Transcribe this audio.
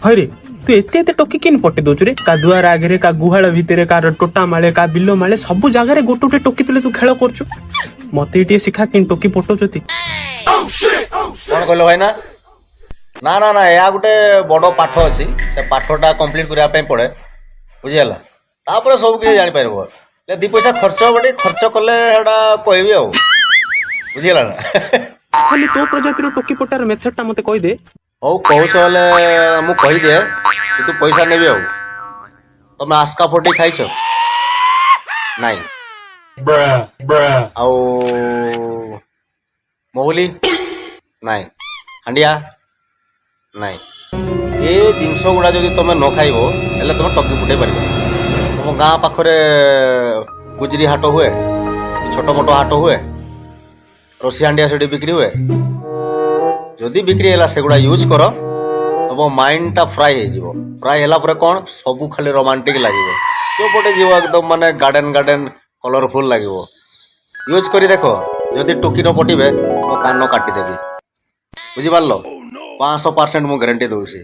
ହଇରେ ତୁ ଏତେ ଏତେ ଟୋକି କିନ୍ ପଟେ ଦଉଛୁ ରେ? କା ଦୁଆର ଆଗରେ, କା ଗୁହାଳ ଭିତରେ, କାର ଟୋଟା ମାଳେ, କା ବିଲ ମାଳେ, ସବୁ ଜାଗାରେ ଗୋଟେ ଗୋଟେ ଟୋକି ତୁଲେ ତୁ ଖେଳ କରୁଛୁ। ମତେ ଟିକେ ଶିଖା କିନ୍ ଟୋକି ପଟଉଛନ୍ତି। କଣ କହିଲ ଭାଇନା? ନା ନା ନା, ଏହା ଗୋଟେ ବଡ଼ ପାଠ ଅଛି। ସେ ପାଠଟା କମ୍ପ୍ଲିଟ୍ କରିବା ପାଇଁ ପଡ଼େ, ବୁଝିହେଲା। ତାପରେ ସବୁ କିଛି ଜାଣିପାରିବ। ହେଲେ ଦୁଇ ପଇସା ଖର୍ଚ୍ଚ ହେବ, ଟିକେ ଖର୍ଚ୍ଚ କଲେ ସେଟା କହିବି ଆଉ, ବୁଝିହେଲା ନା। ଖାଲି ତୋ ପ୍ରଜାତିର ଟୋକି ପଟାର ମେଥଡ ଟା ମତେ କହିଦେ। ହଉ କହୁଛ ହେଲେ ମୁଁ କହିଦିଏ, କିନ୍ତୁ ପଇସା ନେବି ଆଉ। ତମେ ଆସ୍କା ଫଟି ଖାଇଛ? ନାଇଁ। ଆଉ ମହୁଲି? ନାଇଁ। ହାଣ୍ଡିଆ? ନାଇଁ। ଏ ଜିନିଷ ଗୁଡ଼ା ଯଦି ତମେ ନ ଖାଇବ ହେଲେ ତମେ ଟକି ଫୁଟେଇ ପାରିବ। ତମ ଗାଁ ପାଖରେ ଗୁଜୁରୀ ହାଟ ହୁଏ, ଛୋଟ ମୋଟ ହାଟ ହୁଏ, ରସି ହାଣ୍ଡିଆ ସେଠି ବିକ୍ରି ହୁଏ। ଯଦି ବିକ୍ରି ହେଲା ସେଗୁଡ଼ା ୟୁଜ୍ କର, ତମ ମାଇଣ୍ଡଟା ଫ୍ରାଏ ହେଇଯିବ। ଫ୍ରାଏ ହେଲା ପରେ କ'ଣ, ସବୁ ଖାଲି ରୋମାଣ୍ଟିକ୍ ଲାଗିବ। ଯେଉଁପଟେ ଯିବ ଏକଦମ ମାନେ ଗାର୍ଡେନ୍ ଗାର୍ଡେନ୍ କଲରଫୁଲ୍ ଲାଗିବ। ୟୁଜ୍ କରି ଦେଖ, ଯଦି ଟୋକି ନ ପଟିବେ ମୋ କାନ କାଟିଦେବି, ବୁଝିପାରିଲ? 500% ମୁଁ ଗ୍ୟାରେଣ୍ଟି ଦେଉଛି।